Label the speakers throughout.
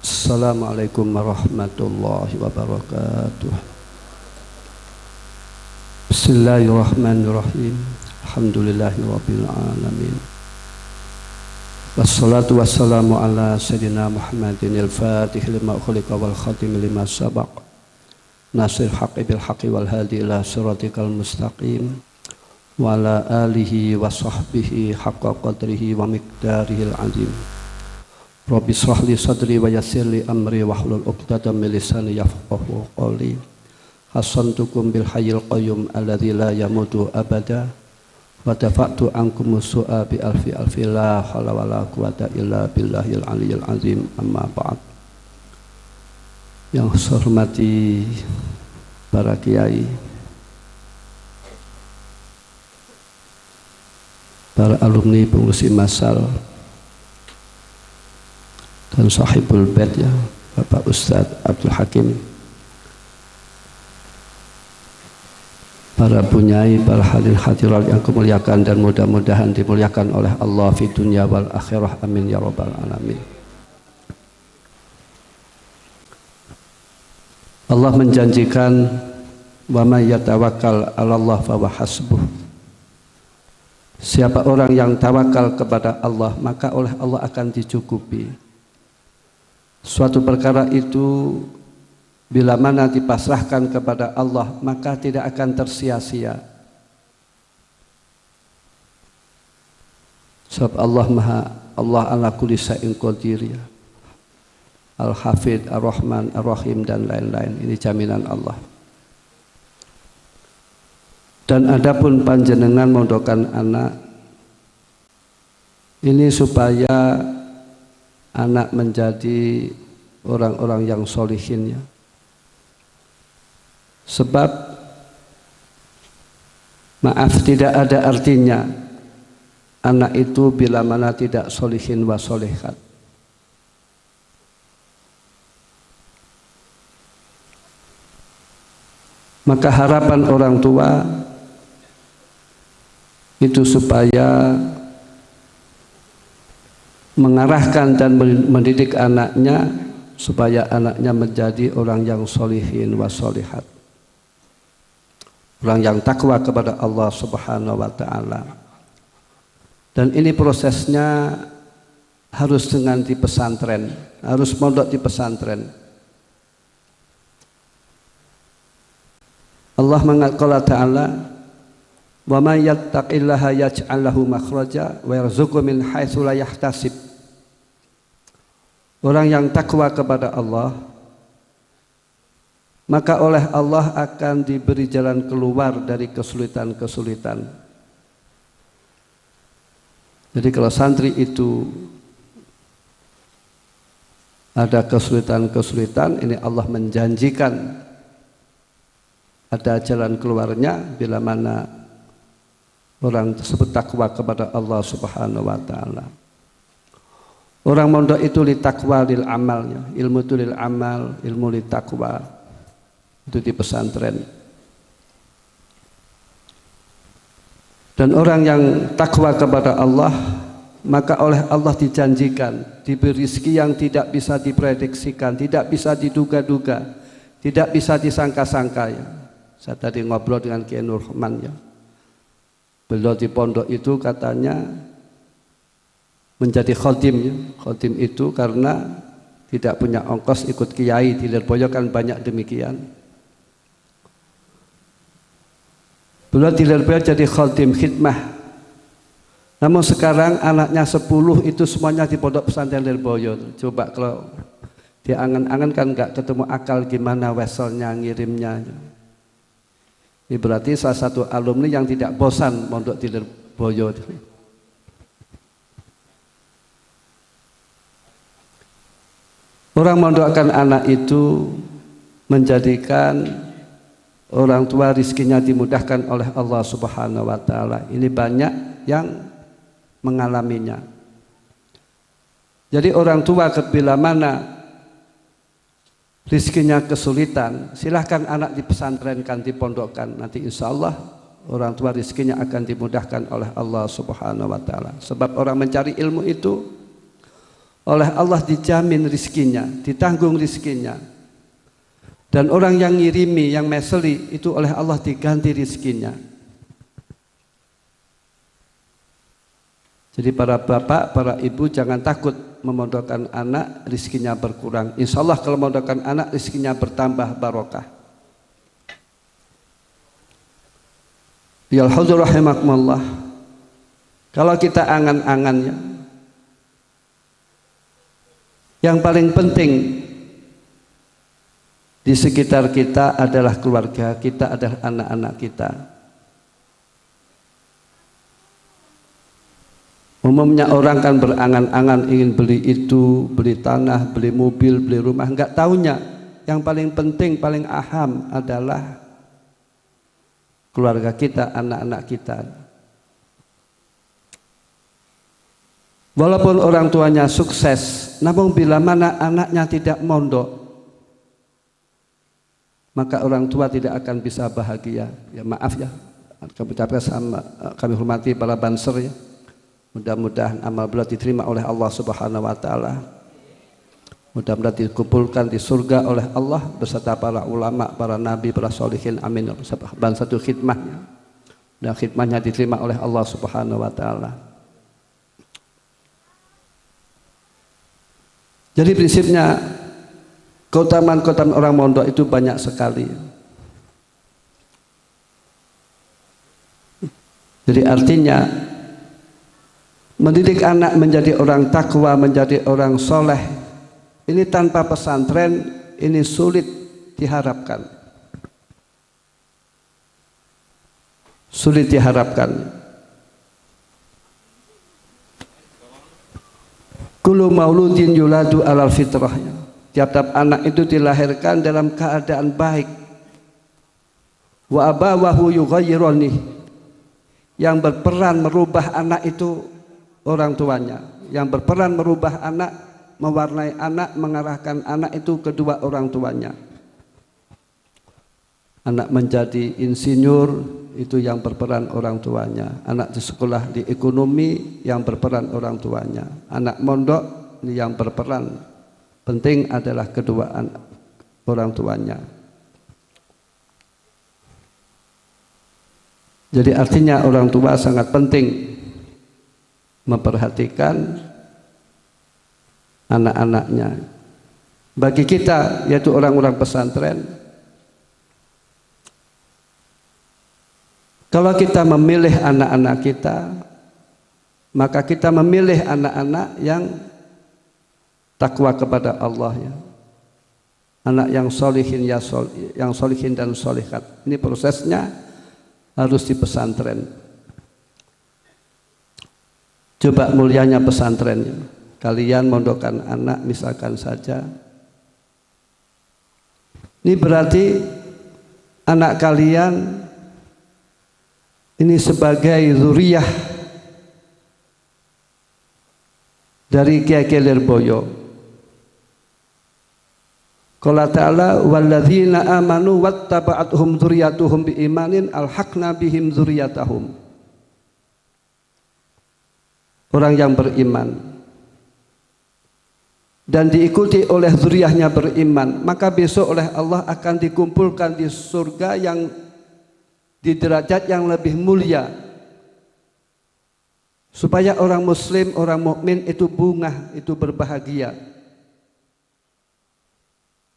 Speaker 1: Assalamualaikum warahmatullahi wabarakatuh. Bismillahirrahmanirrahim. Alhamdulillahirabbil alamin. Wassalatu wassalamu ala sayyidina Muhammadin al-Fatih lima ukhliqa wal khatim lima sabaq. Nasir haqqi bil haqqi wal hadi ila siratikal mustaqim. Wa ala alihi wa sahbihi haqqa qadrihi wa miqdarihil azim. Rabbi shrah li sadri wa yassir li amri wahlul 'uqdatam min lisani yafqahu qawli. Hasantukum bil hayyil qayyum alladzi la yamutu abada wa dafa'tu ankum su'a bi alfi la haula wala quwata illa billahil aliyyil azim. Amma ba'd. Yang saya hormati para kiai, para alumni pengurusi masal dan sahibul bait ya, Bapak Ustadz Abdul Hakim, para bunyai, para hadirin hadirat yang kemuliakan dan mudah-mudahan dimuliakan oleh Allah fi dunya wal akhirah, amin ya rabbal alamin. Allah menjanjikan wa may yatawakkal 'alallah fa huwa hasbuh. Siapa orang yang tawakal kepada Allah, maka oleh Allah akan dicukupi. Suatu perkara itu bila mana dipasrahkan kepada Allah, maka tidak akan tersia-sia. Sebab Allah ala kulli syai'in qadir ya. Al-Hafidz, Ar-Rahman, Ar-Rahim dan lain-lain. Ini jaminan Allah. Dan adapun panjenengan mondokan anak ini supaya anak menjadi orang-orang yang solihin ya. Sebab maaf, tidak ada artinya anak itu bila mana tidak solihin wa solihat. Maka harapan orang tua itu supaya mengarahkan dan mendidik anaknya supaya anaknya menjadi orang yang solihin wa solihat, orang yang takwa kepada Allah Subhanahu wa ta'ala. Dan ini prosesnya harus dengan di pesantren, harus mondok di pesantren. Allah mengatakan ta'ala, wa may yattaqillaha yaj'al lahu makhraja wa yarzuqhu min haitsu la yahtasib. Orang yang takwa kepada Allah, maka oleh Allah akan diberi jalan keluar dari kesulitan-kesulitan. Jadi kalau santri itu ada kesulitan-kesulitan, ini Allah menjanjikan ada jalan keluarnya bila mana orang tersebut takwa kepada Allah Subhanahu wa ta'ala. Orang mondok itu li takwa lil amalnya, ilmu itu lil amal, ilmu li takwa. Itu di pesantren. Dan orang yang takwa kepada Allah, maka oleh Allah dijanjikan diberi rezeki yang tidak bisa diprediksikan, tidak bisa diduga-duga, tidak bisa disangka-sangka ya. Saya tadi ngobrol dengan Kiai Nurman ya. Beliau di pondok itu katanya menjadi khotim ya. Khotim itu karena tidak punya ongkos ikut kiai di Lirboyo, kan banyak demikian. Beliau di Lirboyo jadi khotim khidmah. Namun sekarang anaknya 10 itu semuanya di pondok pesantren Lirboyo. Coba kalau diangan-angan kan nggak ketemu akal gimana weselnya ngirimnya. Ini berarti salah satu alumni yang tidak bosan mondok di Lirboyo. Orang mondokkan anak itu menjadikan orang tua rizkinya dimudahkan oleh Allah Subhanahu wa ta'ala. Ini banyak yang mengalaminya. Jadi orang tua bila mana rizkinya kesulitan, silahkan anak dipesantrenkan, dipondokkan. Nanti insya Allah orang tua rizkinya akan dimudahkan oleh Allah Subhanahu wa ta'ala. Sebab orang mencari ilmu itu, oleh Allah dijamin rizkinya, ditanggung rizkinya. Dan orang yang ngirimi, yang meseli, itu oleh Allah diganti rizkinya. Jadi para bapak, para ibu jangan takut memondokkan anak, rizkinya berkurang. Insya Allah kalau memondokkan anak, rizkinya bertambah barokah. Ya al-hudur rahimakumullah. Kalau kita angan-angannya, yang paling penting di sekitar kita adalah keluarga kita, adalah anak-anak kita. Umumnya orang kan berangan-angan ingin beli itu, beli tanah, beli mobil, beli rumah. Enggak taunya yang paling penting, paling aham adalah keluarga kita, anak-anak kita. Walaupun orang tuanya sukses, namun bila mana anaknya tidak mondok, maka orang tua tidak akan bisa bahagia. Ya maaf ya, kami hormati para banser ya. Mudah-mudahan amal beliau diterima oleh Allah Subhanahu wa taala. Mudah-mudahan dikumpulkan di surga oleh Allah beserta para ulama, para nabi, para solihin. Amin. Dan satu khidmahnya, dan khidmahnya diterima oleh Allah Subhanahu wa taala. Jadi prinsipnya keutamaan-keutamaan orang mondok itu banyak sekali. Jadi artinya mendidik anak menjadi orang takwa, menjadi orang soleh, ini tanpa pesantren ini sulit diharapkan. Sulit diharapkan. Kullu mauludin yuladu alal fitrahnya. Tiap-tiap anak itu dilahirkan dalam keadaan baik. Wa abawahu yughayyirani. Yang berperan merubah anak itu orang tuanya. Yang berperan merubah anak, mewarnai anak, mengarahkan anak itu kedua orang tuanya. Anak menjadi insinyur itu yang berperan orang tuanya. Anak di sekolah di ekonomi yang berperan orang tuanya. Anak mondok yang berperan penting adalah kedua anak orang tuanya. Jadi artinya orang tua sangat penting memperhatikan anak-anaknya. Bagi kita yaitu orang-orang pesantren, kalau kita memilih anak-anak kita, maka kita memilih anak-anak yang takwa kepada Allah ya. Anak yang solihin ya yang solihin dan solihat. Ini prosesnya harus di pesantren. Coba mulianya pesantren ya. Kalian mondokkan anak misalkan saja. Ini berarti anak kalian ini sebagai zuriyah dari Kiai Lirboyo. Qala ta'ala walladzina amanu wattaba'athum dzurriyyatuhum biimanin alhaqna bihim dzurriyyatahum. Orang yang beriman dan diikuti oleh zuriyahnya beriman, maka besok oleh Allah akan dikumpulkan di surga yang di derajat yang lebih mulia, supaya orang muslim, orang mukmin itu bungah, itu berbahagia.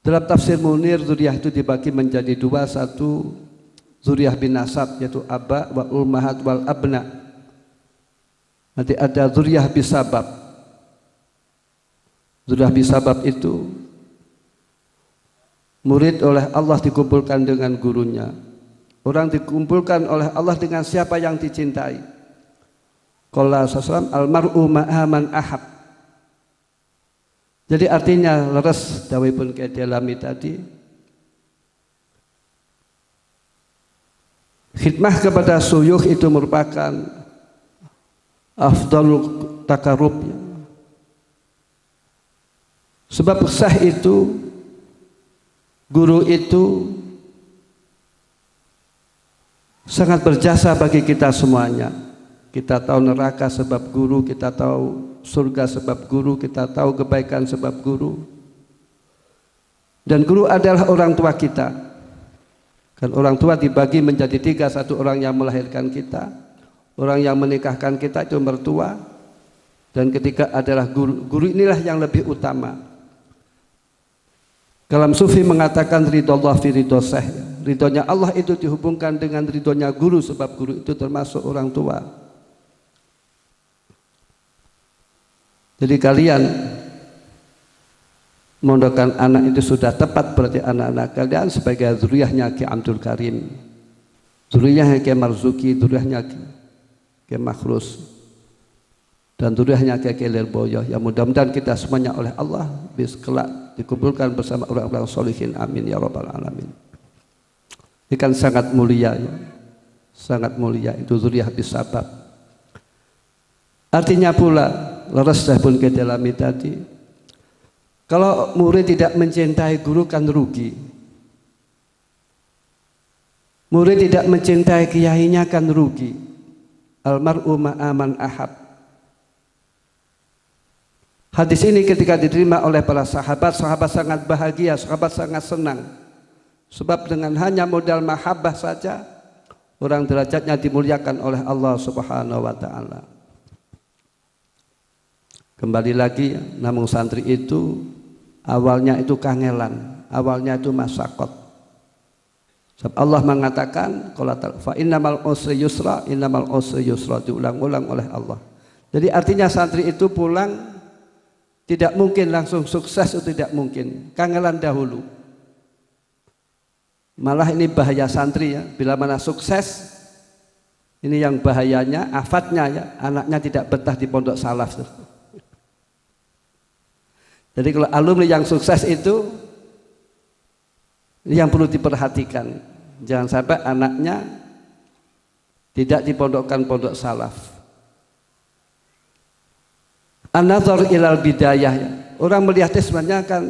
Speaker 1: Dalam tafsir Munir, zuriyah itu dibagi menjadi dua. Satu zuriyah bin nasab, yaitu aba wa ummahat wal abna. Nanti ada zuriyah bisabab. Zuriyah bisabab itu murid oleh Allah dikumpulkan dengan gurunya. Orang dikumpulkan oleh Allah dengan siapa yang dicintai. Qala sallallahu almar'u ma'a man ahab. Jadi artinya leres dawuhipun Kyai Dalami tadi, khidmah kepada suyukh itu merupakan afdalul takarrub. Sebab sah itu, guru itu sangat berjasa bagi kita semuanya. Kita tahu neraka sebab guru, kita tahu surga sebab guru, kita tahu kebaikan sebab guru. Dan guru adalah orang tua kita. Kan orang tua dibagi menjadi tiga, satu orang yang melahirkan kita, orang yang menikahkan kita itu mertua, dan ketiga adalah guru. Guru inilah yang lebih utama. Kalam sufi mengatakan ridho Allah fi ridho syekh. Ridhonya Allah itu dihubungkan dengan ridhonya guru, sebab guru itu termasuk orang tua. Jadi kalian mondokan anak itu sudah tepat, berarti anak-anak kalian sebagai zuriyahnya Ki Abdul Karim, zuriyahnya Ki Marzuki, zuriyahnya Ki Makhrus, dan zuriyahnya Ki Lirboyo. Ya mudah-mudahan kita semuanya oleh Allah bisa kelak dikumpulkan bersama orang-orang solihin. Amin ya rabbal alamin. Ini kan sangat mulia ya. Sangat mulia itu zuriyah bisabab. Artinya pula leres pun ke dalam tadi, kalau murid tidak mencintai guru kan rugi. Murid tidak mencintai kiainya kan rugi. Almar'u ma'aman ahab. Hadis ini ketika diterima oleh para sahabat, sahabat sangat bahagia, sahabat sangat senang. Sebab dengan hanya modal mahabbah saja, orang derajatnya dimuliakan oleh Allah Subhanahu wa ta'ala. Kembali lagi, namun santri itu awalnya itu kangelan, awalnya itu masyaqat. Sebab Allah mengatakan, fa innamal usri yusra, innamal usri yusra, diulang-ulang oleh Allah. Jadi artinya santri itu pulang tidak mungkin langsung sukses, itu tidak mungkin. Kangelan dahulu. Malah ini bahaya santri ya, bila mana sukses, ini yang bahayanya, afatnya ya, anaknya tidak betah di pondok salaf. Jadi kalau alumni yang sukses itu yang perlu diperhatikan, jangan sampai anaknya tidak dipondokkan pondok salaf. An-nazar ilal bidayah, orang melihatnya sebenarnya kan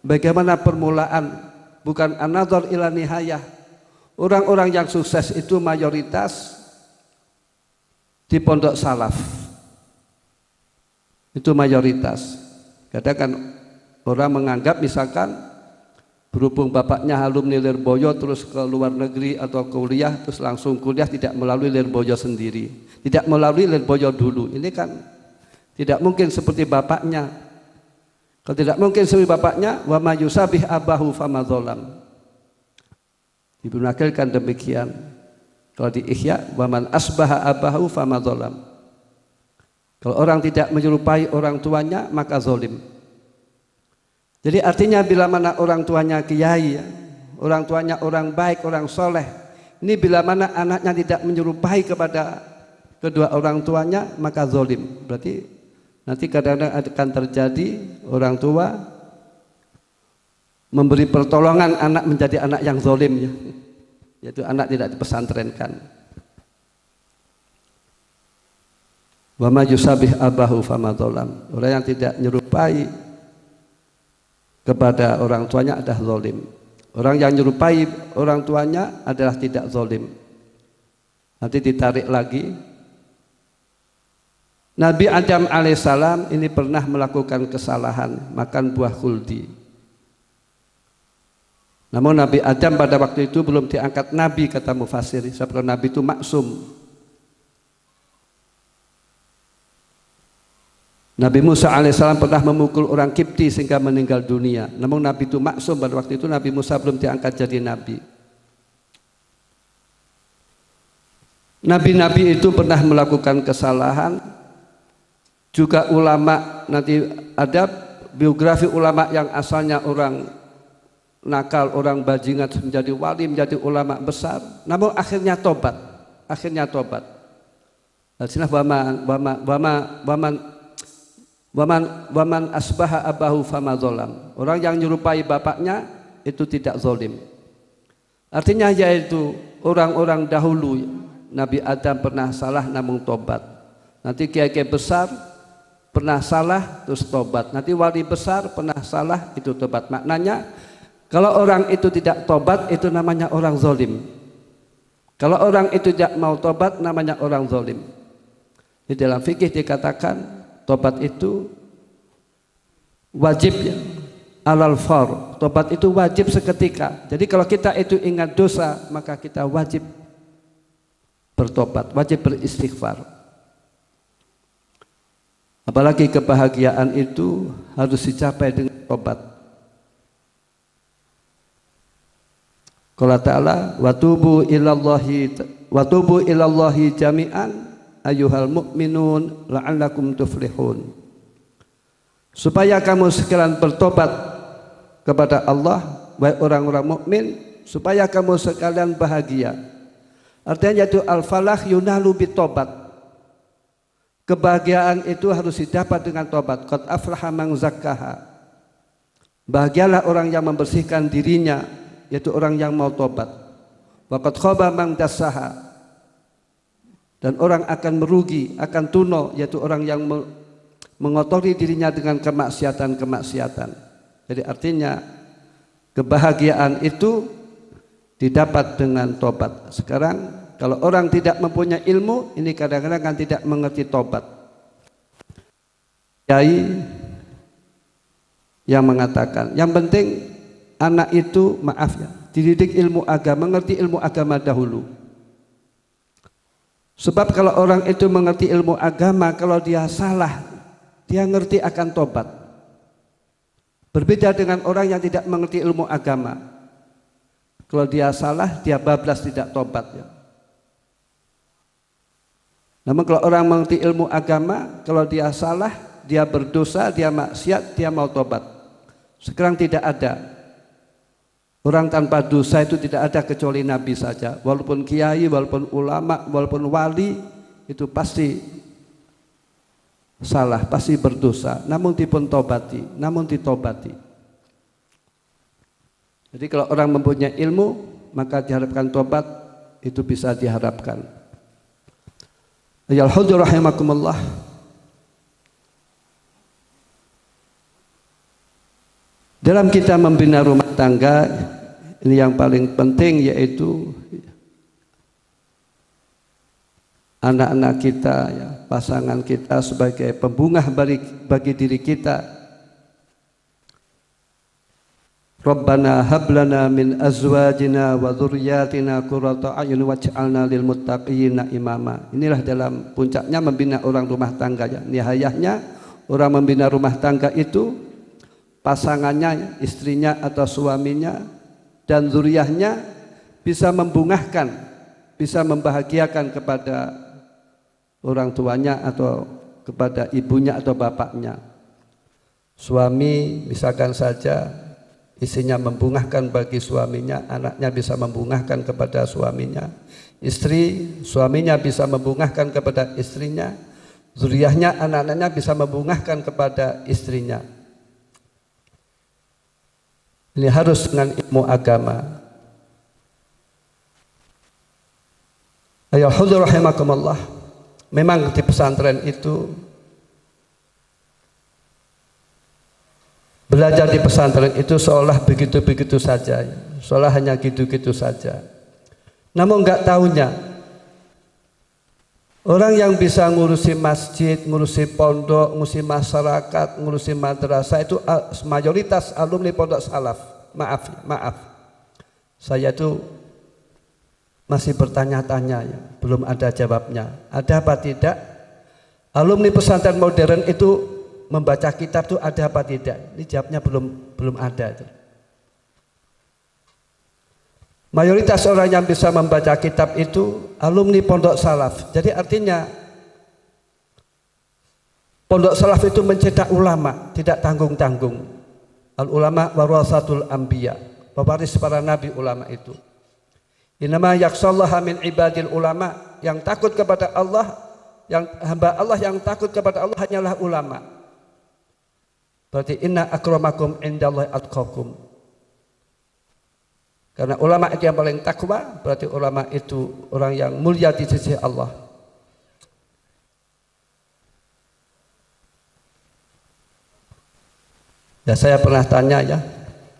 Speaker 1: bagaimana permulaan, bukan an-nazar ilal nihayah. Orang-orang yang sukses itu mayoritas di pondok salaf, itu mayoritas. Kadang orang menganggap misalkan berhubung bapaknya alumni Lirboyo terus ke luar negeri atau kuliah, terus langsung kuliah tidak melalui Lirboyo sendiri, tidak melalui Lirboyo dulu. Ini kan tidak mungkin seperti bapaknya. Kalau tidak mungkin seperti bapaknya, wa ma yusabih abahu fama dzalam. Dibunakilkan demikian. Kalau di Ihya, wa man asbaha abahu fama dzalam. Kalau orang tidak menyerupai orang tuanya maka zalim. Jadi artinya bila mana orang tuanya kiai, orang tuanya orang baik, orang soleh, ini bila mana anaknya tidak menyerupai kepada kedua orang tuanya maka zalim. Berarti nanti kadang-kadang akan terjadi orang tua memberi pertolongan anak menjadi anak yang zalim ya. Yaitu anak tidak dipesantrenkan. Wa ma yusabih abahu fama dzalam. Orang yang tidak menyerupai kepada orang tuanya adalah zalim. Orang yang menyerupai orang tuanya adalah tidak zalim. Nanti ditarik lagi. Nabi Adam alaihissalam ini pernah melakukan kesalahan, makan buah khuldi. Namun Nabi Adam pada waktu itu belum diangkat nabi, kata mufassir. Sebab Nabi itu maksum. Nabi Musa alaihissalam pernah memukul orang Kipti sehingga meninggal dunia. Namun Nabi itu maksum, pada waktu itu Nabi Musa belum diangkat jadi Nabi. Nabi-nabi itu pernah melakukan kesalahan. Juga ulama, nanti ada biografi ulama yang asalnya orang nakal, orang bajingan menjadi wali, menjadi ulama besar. Namun akhirnya tobat. Waman asbaha abahu fama dzalam. Orang yang menyerupai bapaknya itu tidak zalim. Artinya yaitu orang-orang dahulu, Nabi Adam pernah salah namun tobat. Nanti kiai-kiai besar pernah salah terus tobat. Nanti wali besar pernah salah itu tobat. Maknanya kalau orang itu tidak tobat itu namanya orang zalim. Kalau orang itu tidak mau tobat namanya orang zalim. Di dalam fikih dikatakan tobat itu wajib ya, alal far. Tobat itu wajib seketika. Jadi kalau kita itu ingat dosa, maka kita wajib bertobat, wajib beristighfar. Apalagi kebahagiaan itu harus dicapai dengan tobat. Qala ta'ala wa tubu ilallahi jami'an ayyuhal mu'minun la'allakum tuflihun. Supaya kamu sekalian bertobat kepada Allah, wahai orang-orang mukmin, supaya kamu sekalian bahagia. Artinya yaitu al-falah yunalu bitobat. Kebahagiaan itu harus didapat dengan tobat. Qad aflaha man zakkaha. Bahagialah orang yang membersihkan dirinya, yaitu orang yang mau tobat. Wa qad khaba man dassaha. Dan orang akan merugi, akan tuno, yaitu orang yang mengotori dirinya dengan kemaksiatan-kemaksiatan. Jadi artinya kebahagiaan itu didapat dengan tobat. Sekarang kalau orang tidak mempunyai ilmu, ini kadang-kadang kan tidak mengerti tobat. Kiai yang mengatakan, yang penting anak itu maaf ya, dididik ilmu agama, mengerti ilmu agama dahulu. Sebab kalau orang itu mengerti ilmu agama, kalau dia salah, dia ngerti akan tobat. Berbeda dengan orang yang tidak mengerti ilmu agama. Kalau dia salah, dia bablas tidak tobat ya. Namun kalau orang mengerti ilmu agama, kalau dia salah, dia berdosa, dia maksiat, dia mau tobat. Sekarang tidak ada. Orang tanpa dosa itu tidak ada kecuali Nabi saja. Walaupun kiai, walaupun ulama, walaupun wali, itu pasti salah, pasti berdosa. Namun ditobati. Jadi kalau orang mempunyai ilmu, maka diharapkan tobat itu bisa diharapkan. Ya al-hudur rahimakumullah. Dalam kita membina rumah tangga, ini yang paling penting yaitu anak-anak kita, ya, pasangan kita sebagai pembungah bagi diri kita. Rabbana hablana min azwajina wa dzurriyyatina qurrata a'yun waj'alna lil muttaqina imama. Inilah dalam puncaknya membina orang rumah tangga ya. Nihayahnya orang membina rumah tangga itu pasangannya, istrinya atau suaminya dan zuriyahnya bisa membungahkan, bisa membahagiakan kepada orang tuanya atau kepada ibunya atau bapaknya. Suami misalkan saja istrinya membungahkan bagi suaminya, anaknya bisa membungahkan kepada suaminya. Istri, suaminya bisa membungahkan kepada istrinya, zuriyahnya, anak-anaknya bisa membungahkan kepada istrinya. Ini harus dengan ilmu agama. Ayo hudur rahimakumullah. Memang di pesantren itu, belajar di pesantren itu seolah begitu-begitu saja, seolah hanya gitu-gitu saja. Namun enggak tahunya, orang yang bisa ngurusi masjid, ngurusi pondok, ngurusi masyarakat, ngurusi madrasah itu mayoritas alumni pondok salaf. Maaf, saya itu masih bertanya-tanya ya, belum ada jawabnya. Ada apa tidak? Alumni pesantren modern itu membaca kitab itu ada apa tidak? Ini jawabnya belum ada itu. Mayoritas orang yang bisa membaca kitab itu alumni pondok salaf. Jadi artinya pondok salaf itu mencetak ulama, tidak tanggung-tanggung. Al ulama warasatul anbiya, pewaris para nabi ulama itu. Innama yakhshallaha min ibadil ulama, yang takut kepada Allah, yang hamba Allah yang takut kepada Allah hanyalah ulama. Berarti inna akramakum indallahi atqakum. Karena ulama itu yang paling takwa, berarti ulama itu orang yang mulia di sisi Allah. Ya saya pernah tanya ya,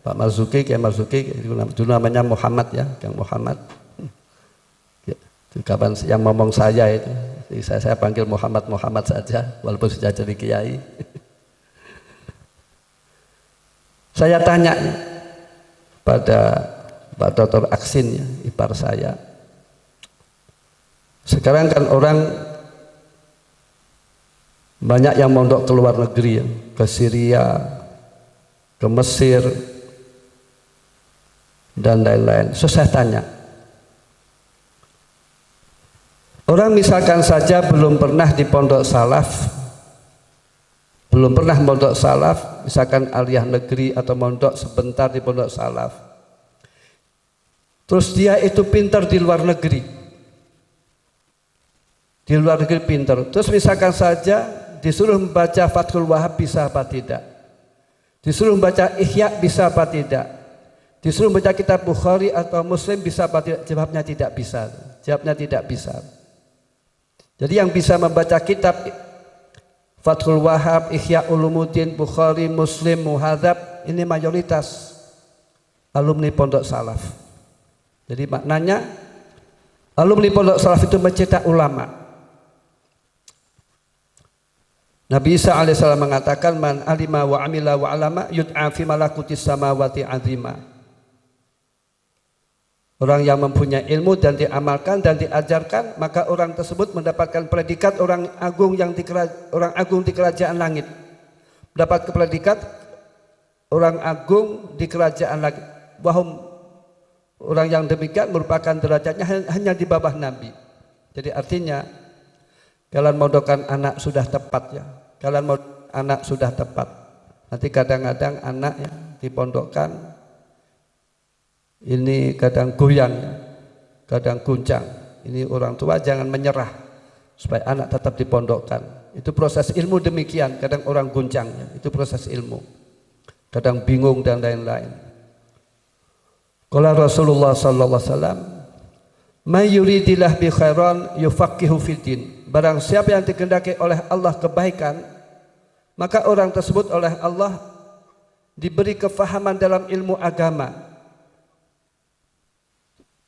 Speaker 1: Pak Marzuki, Kiai Marzuki, dulu namanya Muhammad ya, Kang Muhammad. Kapan yang ngomong saya itu, Jadi saya panggil Muhammad saja, walaupun sudah jadi kiai. Saya tanya pada Pak Dr. Aksin, ya, ipar saya. Sekarang kan orang banyak yang mondok ke luar negeri, ya, ke Syria, ke Mesir, dan lain-lain. So saya tanya, orang misalkan saja belum pernah di pondok salaf, belum pernah mondok salaf, misalkan aliyah negeri atau mondok sebentar di pondok salaf, terus dia itu pintar di luar negeri, pintar, terus misalkan saja disuruh membaca Fathul Wahab bisa apa tidak, disuruh membaca Ihya bisa apa tidak, disuruh membaca kitab Bukhari atau Muslim bisa apa tidak? Jawabnya tidak bisa. Jawabnya tidak bisa. Jadi yang bisa membaca kitab Fathul Wahab, Ihya Ulumuddin, Bukhari, Muslim, Muhadzab, ini mayoritas alumni pondok salaf. Jadi maknanya alumni pondok salaf itu mencetak ulama. Nabi Isa alaihissalam mengatakan, man alima wa amila wa alama yud'a fi malakutis samawati azima. Orang yang mempunyai ilmu dan diamalkan dan diajarkan, maka orang tersebut mendapatkan predikat orang agung di kerajaan langit. Mendapat predikat orang agung di kerajaan langit. Wahum, orang yang demikian merupakan derajatnya hanya di bawah Nabi. Jadi artinya kalian mondokan anak sudah tepat, ya. Kalian mau anak sudah tepat. Nanti kadang-kadang anak ya dipondokkan ini kadang goyang, kadang guncang. Ini orang tua jangan menyerah supaya anak tetap dipondokkan. Itu proses ilmu demikian. Kadang orang guncangnya, itu proses ilmu. Kadang bingung dan lain-lain. Qala Rasulullah sallallahu alaihi wasallam, "May yuridillah bi khairan yufaqihu fiddin." Barang siapa yang dikehendaki oleh Allah kebaikan, maka orang tersebut oleh Allah diberi kefahaman dalam ilmu agama.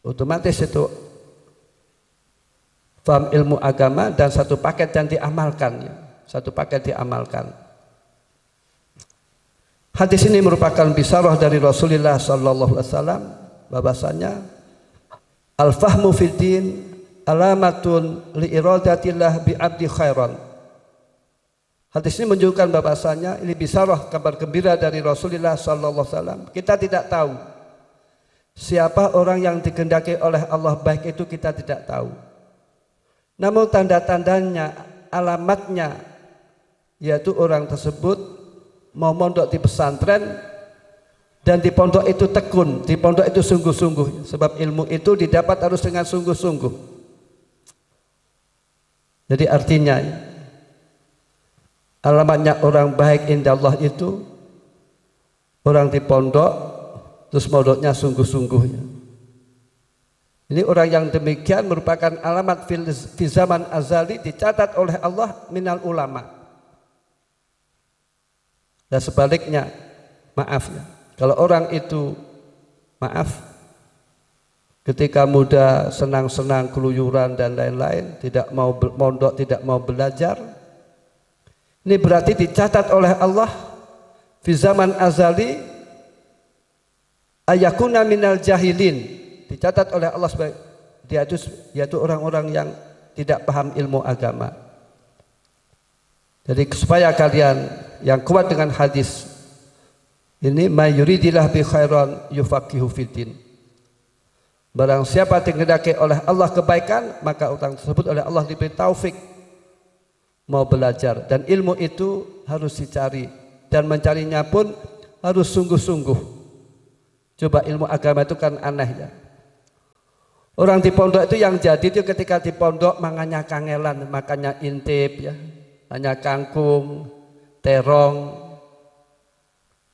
Speaker 1: Otomatis itu paham ilmu agama dan satu paket yang diamalkan, ya. Satu paket diamalkan. Hadis ini merupakan bisyarah dari Rasulullah sallallahu alaihi wasallam bahwasanya al-fahmu fid din alamatun li iradatillah bi abdi khairan. Hadis ini menunjukkan bahwasanya ini bisyarah, kabar gembira dari Rasulullah sallallahu alaihi wasallam. Kita tidak tahu siapa orang yang dikehendaki oleh Allah baik, itu kita tidak tahu. Namun tanda-tandanya, alamatnya, yaitu orang tersebut mau mondok di pesantren dan di pondok itu tekun, di pondok itu sungguh-sungguh. Sebab ilmu itu didapat harus dengan sungguh-sungguh. Jadi artinya alamatnya orang baik indallah itu orang di pondok terus mondoknya sungguh-sungguh. Ini orang yang demikian merupakan alamat fi zaman azali dicatat oleh Allah minal ulama. Dan sebaliknya, maaf ya, kalau orang itu maaf ketika muda senang-senang keluyuran dan lain-lain, tidak mau mondok, tidak mau belajar, ini berarti dicatat oleh Allah fi zaman azali ayakuna minal jahilin, dicatat oleh Allah sebagai dia itu orang-orang yang tidak paham ilmu agama. Jadi supaya kalian yang kuat dengan hadis ini, may yuridillah bi khairan yufaqihu fiddin. Barang siapa dikehendaki oleh Allah kebaikan, maka orang tersebut oleh Allah diberi taufik mau belajar, dan ilmu itu harus dicari dan mencarinya pun harus sungguh-sungguh. Coba ilmu agama itu kan aneh ya. Orang di pondok itu yang jadi itu ketika di pondok makannya kangelan, makannya intip ya, hanya kangkung, terong.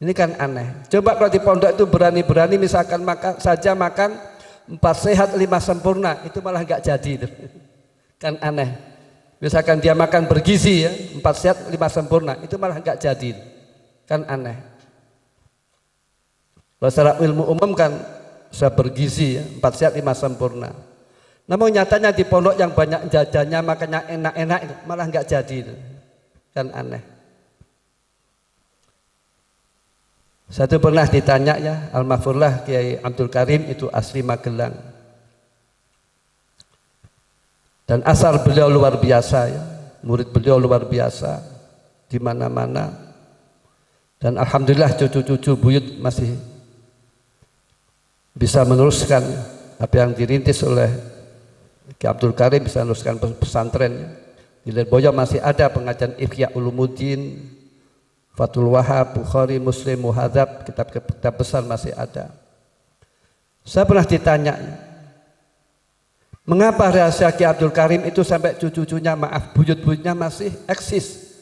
Speaker 1: Ini kan aneh. Coba kalau di pondok itu berani-berani misalkan makan 4 sehat 5 sempurna, itu malah nggak jadi itu. Kan aneh. Misalkan dia makan bergizi ya, 4 sehat 5 sempurna, itu malah nggak jadi. Kan aneh. Kalau secara ilmu umum kan sudah bergizi ya, 4 sehat 5 sempurna. Namun nyatanya di pondok yang banyak jajannya makanya enak-enak malah nggak jadi, kan aneh. Satu pernah ditanya ya, almarhumlah Kiai Abdul Karim itu asli Magelang. Dan asal beliau luar biasa ya, murid beliau luar biasa di mana-mana. Dan alhamdulillah cucu-cucu buyut masih bisa meneruskan apa yang dirintis oleh Kiai Abdul Karim, bisa meneruskan pesantren. Di Lirboyo masih ada pengajian Ihya Ulumuddin, Fathul Wahab, Bukhari, Muslim, Muhadzab, kitab-kitab besar masih ada. Saya pernah ditanya, mengapa rahasia Kiai Abdul Karim itu sampai cucu-cucunya, maaf, buyut-buyutnya masih eksis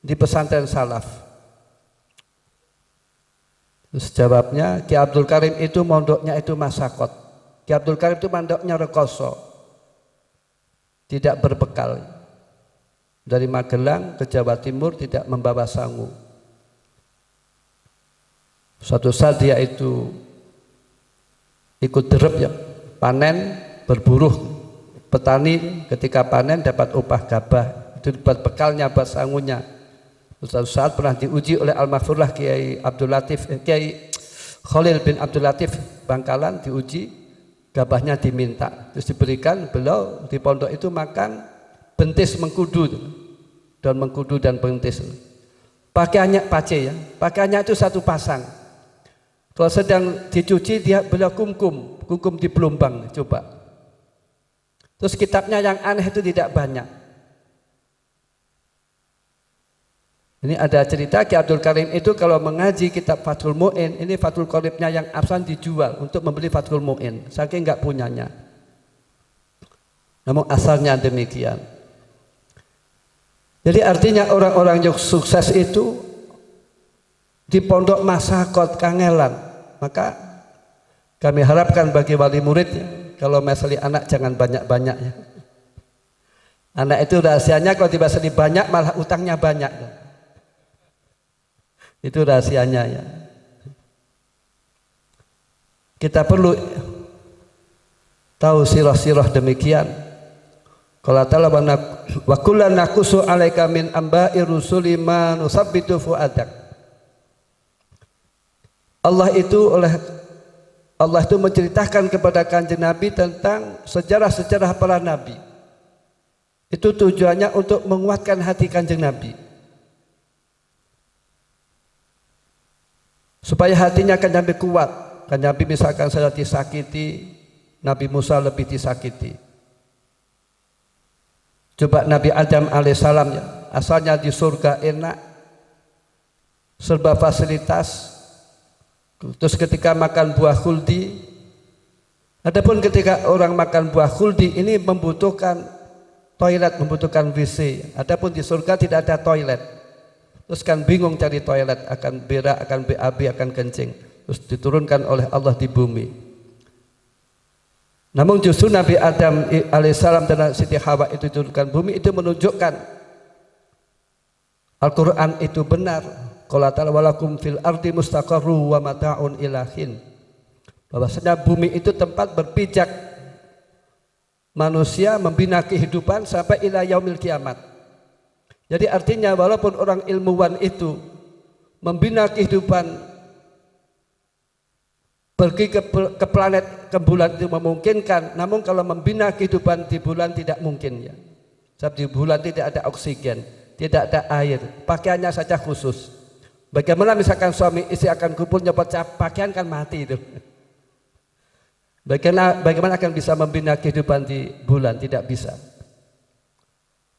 Speaker 1: di pesantren salaf? Terus jawabnya, Kiai Abdul Karim itu mondoknya itu masakot. Kiai Abdul Karim itu mondoknya rekoso, tidak berbekal. Dari Magelang ke Jawa Timur tidak membawa sangu. Suatu saat dia itu ikut derep ya, panen, berburu petani, ketika panen dapat upah gabah, itu buat bekalnya, buat sangunya. Suatu saat pernah diuji oleh almarhumlah Kiai Abdul Latif, Kiai Khalil bin Abdul Latif Bangkalan, diuji, gabahnya diminta, terus diberikan. Beliau di pondok itu makan bentis mengkudu, daun mengkudu dan bentis. Pakaiannya pace ya, pakaiannya itu satu pasang. Kalau sedang dicuci beliau kumkum di pelumbang, coba. Terus kitabnya yang aneh itu tidak banyak. Ini ada cerita Kiai Abdul Karim itu kalau mengaji kitab Fathul Mu'in, ini Fathul Qoribnya yang absen dijual untuk membeli Fathul Mu'in, saking nggak punyanya. Namun asalnya demikian. Jadi artinya orang-orang yang sukses itu di pondok masakot kangelan. Maka kami harapkan bagi wali muridnya, kalau meseli anak jangan banyak-banyak ya. Anak itu rahasianya kalau dibaseli banyak malah utangnya banyak. Itu rahasianya ya. Kita perlu tahu sirah-sirah demikian. Qala ta'ala wa kullan naqussu 'alaika min amba'i rusuli ma nusabbitu fu'adak. Allah itu menceritakan kepada Kanjeng Nabi tentang sejarah-sejarah para nabi. Itu tujuannya untuk menguatkan hati Kanjeng Nabi, supaya hatinya Kanjeng Nabi kuat. Kanjeng Nabi misalkan saja disakiti, Nabi Musa lebih disakiti. Coba Nabi Adam alaihissalam ya, asalnya di surga enak, serba fasilitas. Terus ketika makan buah khuldi, adapun ketika orang makan buah khuldi ini membutuhkan toilet, membutuhkan WC. Adapun di surga tidak ada toilet. Terus kan bingung cari toilet, akan berak, akan BAB, akan kencing. Terus diturunkan oleh Allah di bumi. Namun justru Nabi Adam alaihissalam dan Siti Hawa itu diturunkan bumi, itu menunjukkan Al-Quran itu benar. Qala ta'ala walakum fil ardi mustaqarru wa mata'un ilahin. Bahwasanya bumi itu tempat berpijak manusia, membina kehidupan sampai ila yaumil kiamat. Jadi artinya walaupun orang ilmuwan itu membina kehidupan, pergi ke planet, ke bulan itu memungkinkan, namun kalau membina kehidupan di bulan tidak mungkin ya. Sebab di bulan tidak ada oksigen, tidak ada air, pakaiannya saja khusus. Bagaimana misalkan suami istri akan kumpul nyopot pakaian, kan mati itu. Bagaimana akan bisa membina kehidupan di bulan? Tidak bisa.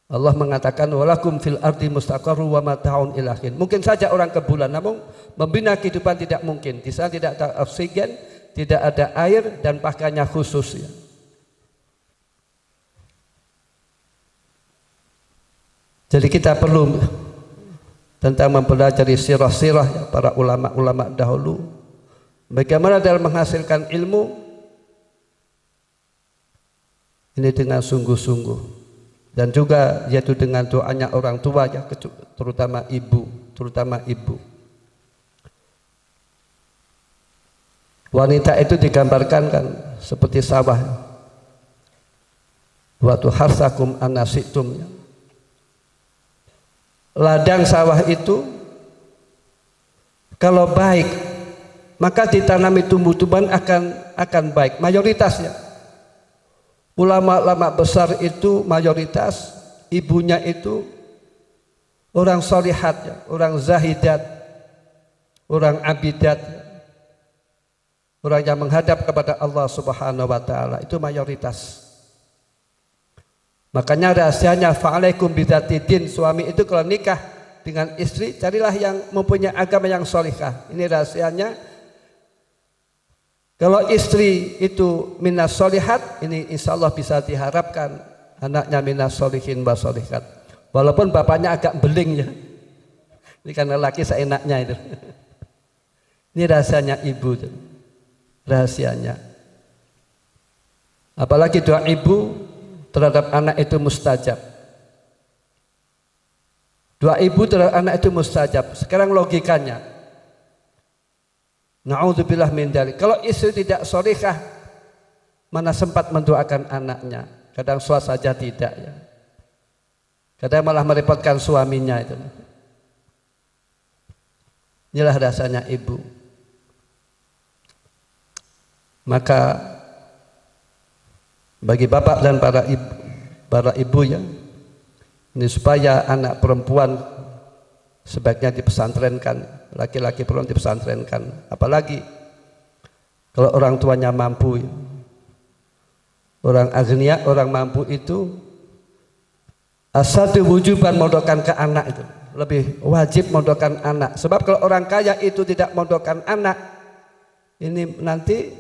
Speaker 1: Allah mengatakan walakum fil ardi mustaqarru wa mata'un ilahin. Mungkin saja orang ke bulan, namun membina kehidupan tidak mungkin. Di sana tidak ada oksigen, tidak ada air, dan pakaiannya khusus ya. Jadi kita perlu tentang mempelajari sirah-sirah para ulama-ulama dahulu, bagaimana dalam menghasilkan ilmu ini dengan sungguh-sungguh, dan juga yaitu dengan doanya orang tua ya, terutama ibu. Wanita itu digambarkan kan seperti sawah, Waktu harsakum anasitum. Ladang sawah itu kalau baik maka ditanami tumbuh-tumbuhan akan baik. Mayoritasnya ulama-ulama besar itu mayoritas ibunya itu orang solihat, orang zahidat, orang abidat, orang yang menghadap kepada Allah Subhanahu wa taala, itu mayoritas. Makanya rahasianya fa'alaikum bidzatidin, suami itu kalau nikah dengan istri carilah yang mempunyai agama yang solihah. Ini rahasianya. Kalau istri itu minas solihat, ini insya Allah bisa diharapkan anaknya minas solihin wa solihat. Walaupun bapaknya agak beling ya. Ini karena laki seenaknya itu. Ini rahasianya ibu, rahasianya. Apalagi doa ibu terhadap anak itu mustajab. Doa ibu terhadap anak itu mustajab. Sekarang logikanya, na'udzubillah min dzalik. Kalau istri tidak sholihah, mana sempat mendoakan anaknya? Kadang suas saja tidak ya. Kadang malah merepotkan suaminya itu. Inilah rasanya ibu. Maka bagi bapak dan para ibu ya, ini supaya anak perempuan sebaiknya dipesantrenkan, laki-laki perempuan dipesantrenkan. Apalagi kalau orang tuanya mampu ya. Orang agnia, orang mampu itu asadu wujuban mondokan ke anak itu lebih wajib mondokan anak. Sebab kalau orang kaya itu tidak mondokan anak, ini nanti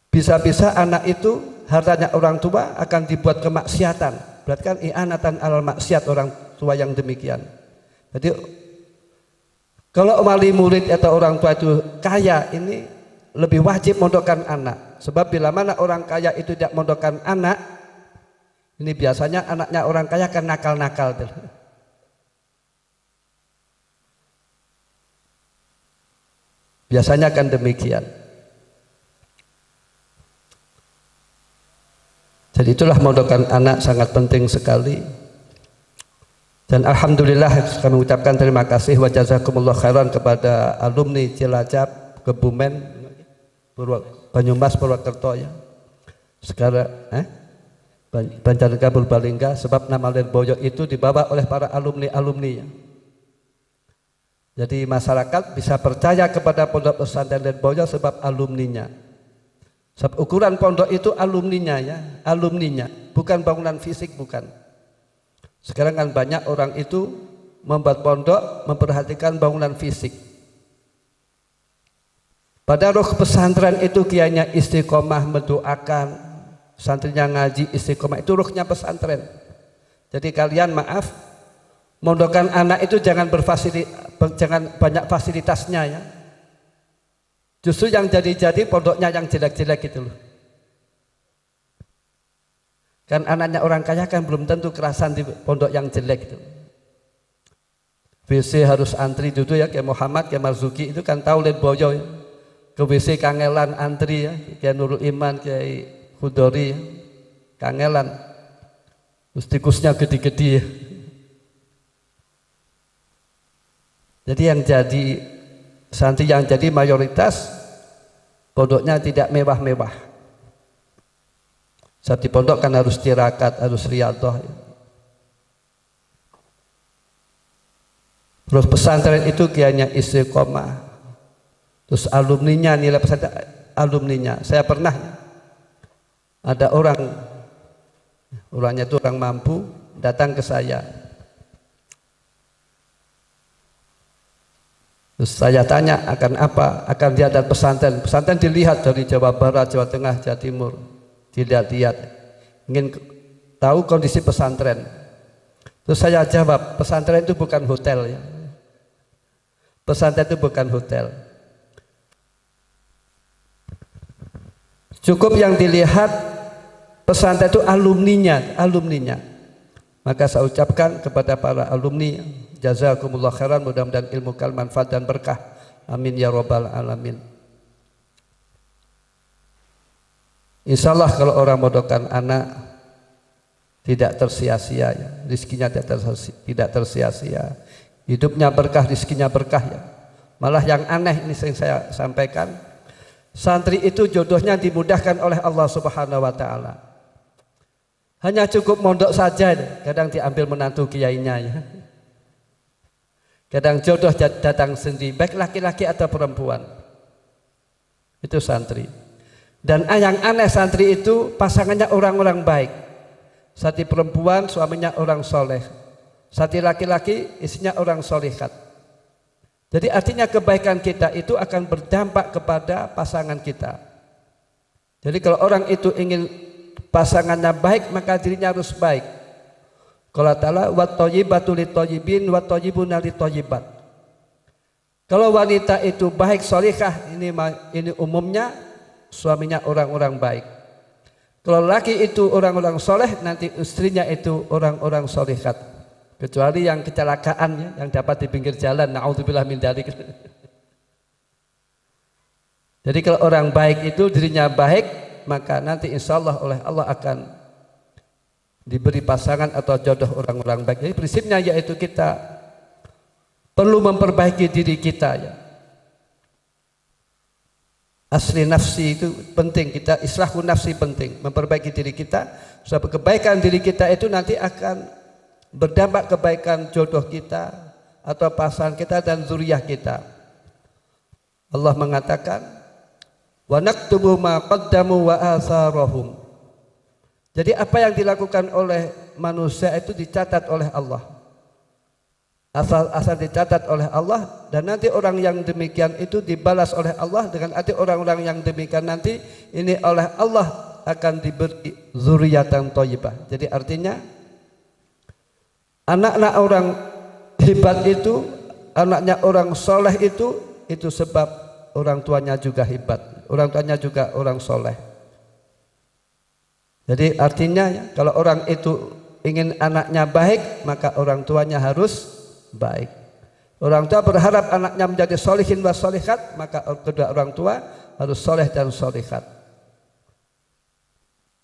Speaker 1: bisa-bisa anak itu hartanya orang tua akan dibuat kemaksiatan. Berarti kan i'anatan alal maksiat orang tua yang demikian. Jadi kalau wali murid atau orang tua itu kaya, ini lebih wajib mondokkan anak. Sebab bila mana orang kaya itu tidak mondokkan anak, ini biasanya anaknya orang kaya kan nakal-nakal. Biasanya kan demikian. Jadi itulah mondokan anak sangat penting sekali. Dan alhamdulillah kami ucapkan terima kasih wa jazakumullah khairan kepada alumni Cilacap, Kebumen, Banyumas, Purwokerto ya. Sekarang Banjarnegara, Purbalingga, sebab nama Lirboyo itu dibawa oleh para alumni-alumni ya. Jadi masyarakat bisa percaya kepada Pondok Pesantren Lirboyo sebab alumninya. Sebab ukuran pondok itu alumninya ya, alumninya, bukan bangunan fisik, bukan. Sekarang kan banyak orang itu membuat pondok memperhatikan bangunan fisik. Pada ruh pesantren itu kiainya istiqomah mendoakan, santrinya ngaji istiqomah, itu ruhnya pesantren. Jadi kalian maaf, mondokan anak itu jangan banyak fasilitasnya ya. Justru yang jadi-jadi pondoknya yang jelek-jelek gitu loh. Kan anaknya orang kaya kan belum tentu kerasan di pondok yang jelek itu. WC harus antri dulu ya, kayak Muhammad, kayak Marzuki itu kan tahu Lirboyo ya. Ke WC kangelan antri ya, kayak Nurul Iman, kayak Khudori ya. Kangelan. Terus tikusnya gede-gede ya. Jadi yang jadi santri yang jadi mayoritas pondoknya tidak mewah-mewah. Saat di pondok kan harus tirakat, harus riyadhah. Terus pesantren itu kiainya istiqomah. Terus alumninya, nilai pesantren alumninya. Saya pernah ada orangnya itu orang mampu datang ke saya. Terus saya tanya akan apa? Akan dia dan pesantren. Pesantren dilihat dari Jawa Barat, Jawa Tengah, Jawa Timur. Dilihat-lihat. Ingin tahu kondisi pesantren. Terus saya jawab, pesantren itu bukan hotel ya. Pesantren itu bukan hotel. Cukup yang dilihat pesantren itu alumninya. Maka saya ucapkan kepada para alumni, jazakumullah khairan, mudah-mudahan ilmu kalian manfaat dan berkah. Amin ya rabbal alamin. Insyaallah kalau orang mondokan anak tidak tersia-sia ya. Rizkinya tidak tersia-sia. Hidupnya berkah, rizkinya berkah ya. Malah yang aneh ini yang saya sampaikan, santri itu jodohnya dimudahkan oleh Allah Subhanahu wa taala. Hanya cukup mondok saja, kadang diambil menantu kiainya ya. Kadang jodoh datang sendiri, baik laki-laki atau perempuan. Itu santri. Dan yang aneh santri itu pasangannya orang-orang baik. Santri perempuan suaminya orang soleh. Santri laki-laki istrinya orang solehat. Jadi artinya kebaikan kita itu akan berdampak kepada pasangan kita. Jadi kalau orang itu ingin pasangannya baik, maka dirinya harus baik. Qala ta'ala wat thayyibatu lit thayyibin wat thayyibuna lit thayyibat. Kalau wanita itu baik solihah, ini umumnya suaminya orang-orang baik. Kalau laki itu orang-orang soleh, nanti istrinya itu orang-orang solihat. Kecuali yang kecelakaan ya, yang dapat di pinggir jalan, naudzubillah min dzalik. Jadi kalau orang baik itu dirinya baik, maka nanti insya Allah oleh Allah akan diberi pasangan atau jodoh orang-orang baik. Jadi prinsipnya yaitu kita perlu memperbaiki diri kita ya. Asli nafsi itu penting, kita islahun nafsi penting, memperbaiki diri kita. Sebab kebaikan diri kita itu nanti akan berdampak kebaikan jodoh kita atau pasangan kita dan zuriyah kita. Allah mengatakan wa naktubu ma qaddamu wa atharahum. Jadi apa yang dilakukan oleh manusia itu dicatat oleh Allah. Asal dicatat oleh Allah, dan nanti orang yang demikian itu dibalas oleh Allah dengan arti orang-orang yang demikian nanti ini oleh Allah akan diberi zuriatan thayyibah. Jadi artinya anak-anak orang hebat itu, anaknya orang soleh itu sebab orang tuanya juga hebat, orang tuanya juga orang soleh. Jadi artinya ya, kalau orang itu ingin anaknya baik, maka orang tuanya harus baik. Orang tua berharap anaknya menjadi solihin wa solihat, maka kedua orang tua harus soleh dan solihat.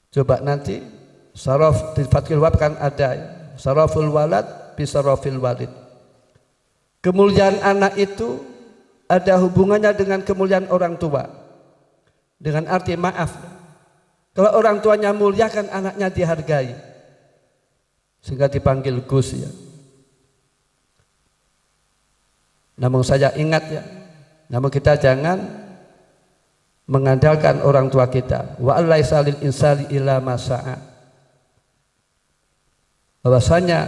Speaker 1: Coba nanti saraf di Fathul Wahab kan ada ya, saraful walad bisarafil walid. Kemuliaan anak itu ada hubungannya dengan kemuliaan orang tua. Dengan arti maaf, kalau orang tuanya mulia kan anaknya dihargai, sehingga dipanggil Gus ya. Namun saya ingat ya, namun kita jangan mengandalkan orang tua kita. Wa alaisa lil insani illa ma sa'a. Bahwasanya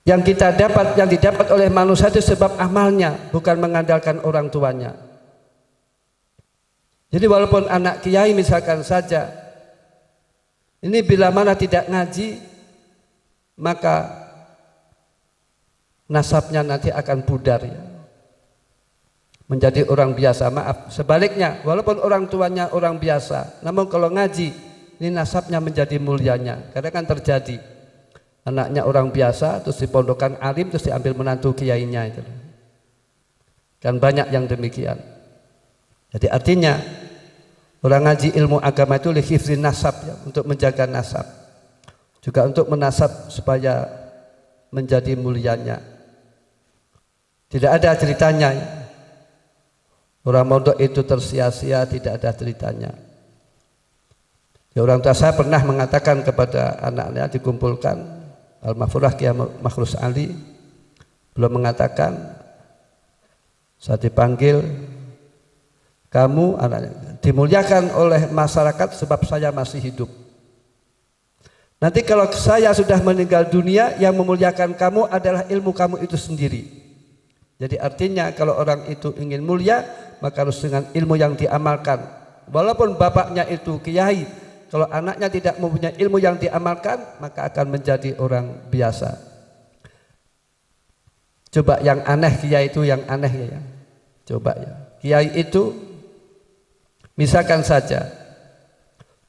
Speaker 1: yang kita dapat, yang didapat oleh manusia itu sebab amalnya, bukan mengandalkan orang tuanya. Jadi walaupun anak kiai misalkan saja, ini bila mana tidak ngaji, maka nasabnya nanti akan pudar ya. Menjadi orang biasa, maaf. Sebaliknya, walaupun orang tuanya orang biasa, namun kalau ngaji, ini nasabnya menjadi mulianya. Karena kan terjadi, anaknya orang biasa, terus dipondokan alim, terus diambil menantu kiainya itu. Kan banyak yang demikian. Jadi artinya orang ngaji ilmu agama itu lihifzin nasab ya, untuk menjaga nasab, juga untuk menasab supaya menjadi mulianya. Tidak ada ceritanya ya. Orang mondok itu tersia-sia, tidak ada ceritanya. Ya, orang tua saya pernah mengatakan kepada anaknya dikumpulkan, Al-Mahfurah Kiai Makhrus Ali, belum mengatakan, saat dipanggil, kamu anaknya dimuliakan oleh masyarakat sebab saya masih hidup. Nanti kalau saya sudah meninggal dunia, yang memuliakan kamu adalah ilmu kamu itu sendiri. Jadi artinya kalau orang itu ingin mulia, maka harus dengan ilmu yang diamalkan. Walaupun bapaknya itu kiai, kalau anaknya tidak mempunyai ilmu yang diamalkan, maka akan menjadi orang biasa. Coba yang aneh kiai itu, yang aneh ya. Coba ya. Kiai itu misalkan saja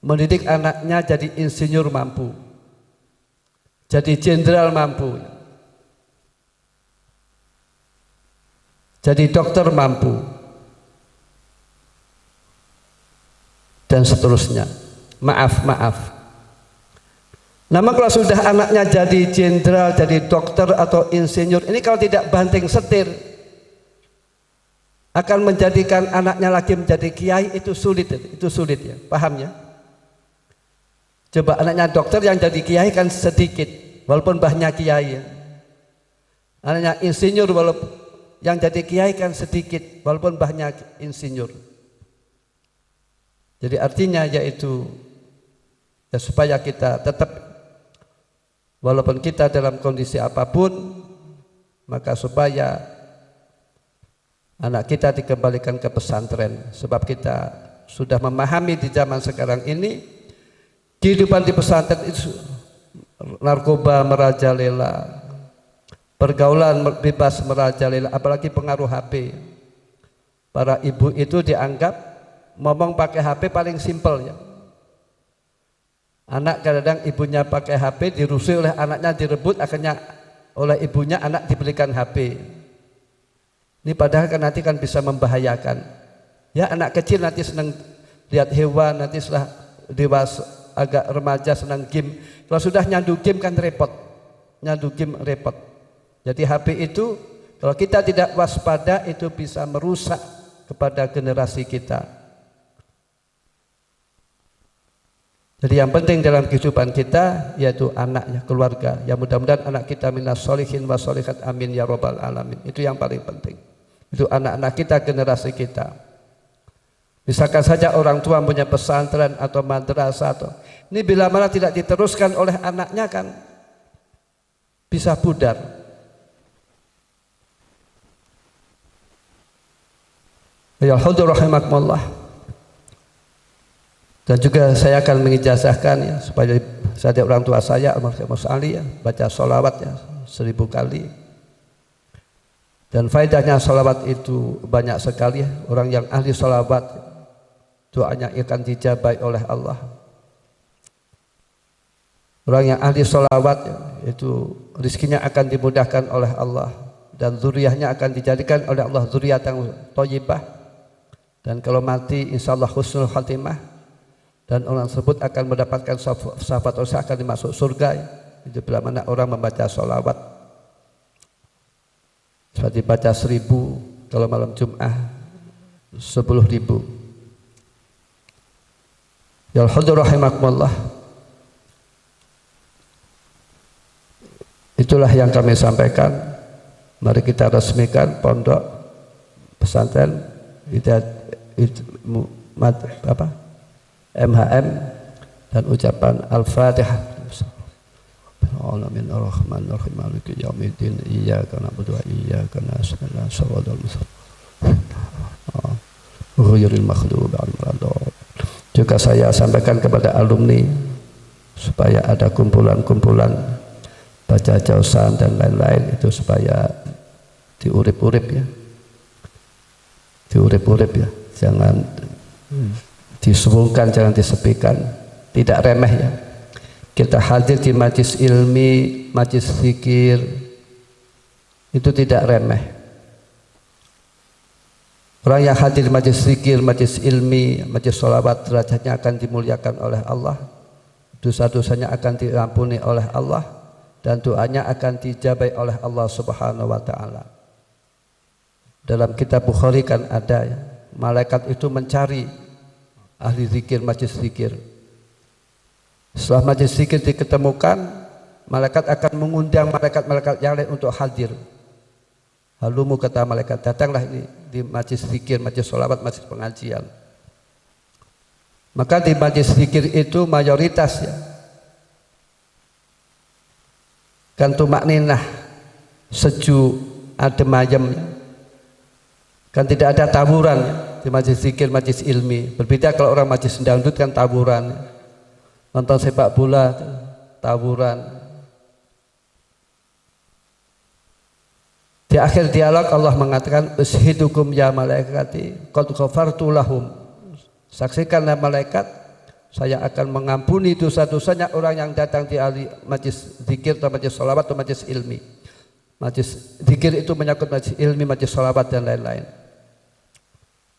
Speaker 1: mendidik anaknya jadi insinyur mampu, jadi jenderal mampu, jadi dokter mampu, dan seterusnya. Maaf, Nama kalau sudah anaknya jadi jenderal, jadi dokter atau insinyur, ini kalau tidak banting setir akan menjadikan anaknya lagi menjadi kiai, itu sulit ya, paham ya? Coba anaknya dokter yang jadi kiai kan sedikit, walaupun banyak kiai ya. Anaknya insinyur walaupun yang jadi kiai kan sedikit, walaupun banyak insinyur. Jadi artinya yaitu ya supaya kita tetap walaupun kita dalam kondisi apapun, maka supaya anak kita dikembalikan ke pesantren. Sebab kita sudah memahami di zaman sekarang ini, kehidupan di pesantren itu narkoba merajalela, pergaulan bebas merajalela, apalagi pengaruh HP. Para ibu itu dianggap ngomong pakai HP paling simpel ya. Anak kadang ibunya pakai HP, dirusui oleh anaknya, direbut, akhirnya oleh ibunya anak dibelikan HP. Ini padahal kan nanti kan bisa membahayakan. Ya anak kecil nanti senang lihat hewan, nanti setelah dewasa agak remaja senang game. Kalau sudah nyandu game kan repot. Nyandu game repot. Jadi HP itu kalau kita tidak waspada itu bisa merusak kepada generasi kita. Jadi yang penting dalam kehidupan kita yaitu anaknya, keluarga. Ya mudah-mudahan anak kita minas solihin wa solihat, amin ya robbal alamin. Itu yang paling penting. Itu anak-anak kita, generasi kita. Misalkan saja orang tua punya pesantren atau madrasah atau ini bila mana tidak diteruskan oleh anaknya kan bisa pudar. Ya hadur rahimakumullah. Dan juga saya akan mengijazahkan ya supaya saya orang tua saya Mas Ali ya baca sholawat ya 1000 kali. Dan faedahnya sholawat itu banyak sekali ya. Orang yang ahli sholawat doanya akan dijabai oleh Allah. Orang yang ahli sholawat ya, itu rizkinya akan dimudahkan oleh Allah dan zuriyahnya akan dijadikan oleh Allah zuriyah yang thayyibah. Dan kalau mati insyaallah husnul khatimah. Dan orang tersebut akan mendapatkan syafaat Allah, akan dimasuk surga ya. Itu bila mana orang membaca sholawat seperti baca 1000, kalau malam Jum'ah 10.000. Ya hadur rahimakumullah. Itulah yang kami sampaikan. Mari kita resmikan pondok pesantren MHM dan ucapan Al-Fatihah. Alamin ar-Rahman ar-Rahim maliki yaumiddin iyyaka na'budu wa iyyaka nasta'in shiratal mustaqim ghairil maghdubi 'alaihim waladdallin. Juga saya sampaikan kepada alumni supaya ada kumpulan-kumpulan baca jausan dan lain-lain itu supaya diurip-urip ya. Diurip-urip ya. Jangan disubuhkan, jangan disepikan, tidak remeh ya. Kita hadir di majlis ilmi, majlis zikir itu tidak remeh. Orang yang hadir di majlis zikir, majlis ilmi, majlis sholawat derajatnya akan dimuliakan oleh Allah, dosa-dosanya akan diampuni oleh Allah dan doanya akan dijabai oleh Allah Subhanahu wa taala. Dalam kitab Bukhari kan ada ya, malaikat itu mencari ahli zikir, majlis zikir. Setelah majlis zikir diketemukan, malaikat akan mengundang malaikat-malaikat yang lain untuk hadir. Halumu kata malaikat, datanglah ini di majlis zikir, majlis sholawat, majlis pengajian. Maka di majlis zikir itu mayoritas ya kan tumakninah, sejuk, adem ayem ya. Kan tidak ada tawuran ya. Di majlis zikir, majlis ilmi. Berbeda kalau orang majlis dangdut kan tawuran, nonton sepak bola tawuran. Di akhir dialog Allah mengatakan ushidukum ya malaikati qad ghafartu lahum. Saksikanlah malaikat, saya akan mengampuni dosa-dosanya orang yang datang di majlis zikir atau majlis sholawat atau majlis ilmi. Majlis zikir itu menyangkut majlis ilmi, majlis sholawat dan lain-lain.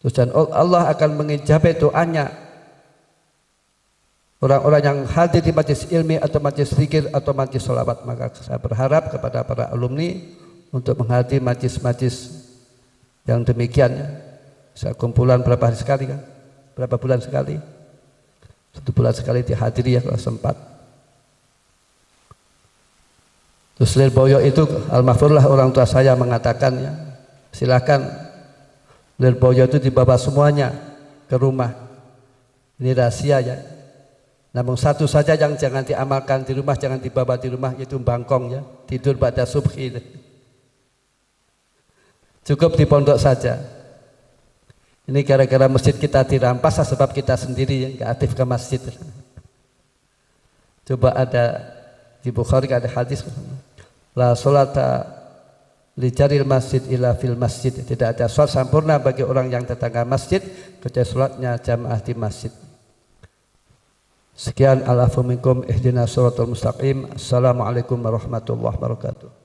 Speaker 1: Terus dan Allah akan mengijabai doanya orang-orang yang hadir di majelis ilmi atau majelis zikir atau majelis sholawat. Maka saya berharap kepada para alumni untuk menghadiri majelis-majelis yang demikian ya. Saya kumpulan berapa hari sekali kan? Berapa bulan sekali? 1 bulan sekali dihadiri ya kalau sempat. Terus Lirboyo itu almarhumlah orang tua saya mengatakan ya, silakan Lirboyo itu dibawa semuanya ke rumah. Ini rahasia ya. Namun satu saja yang jangan diamalkan di rumah, jangan dibawa di rumah, yaitu bangkong ya, tidur pada subhi. Cukup di pondok saja. Ini gara-gara masjid kita dirampas sebab kita sendiri yang nggak aktif ke masjid. Coba ada di Bukhari ada hadis, la sholata li jaril masjid illa fil masjid. Tidak ada sholat sempurna bagi orang yang tetangga masjid kecuali sholatnya jamaah di masjid. Sekian, alafu minkum ihdinas shiratal mustaqim. Assalamualaikum warahmatullahi wabarakatuh.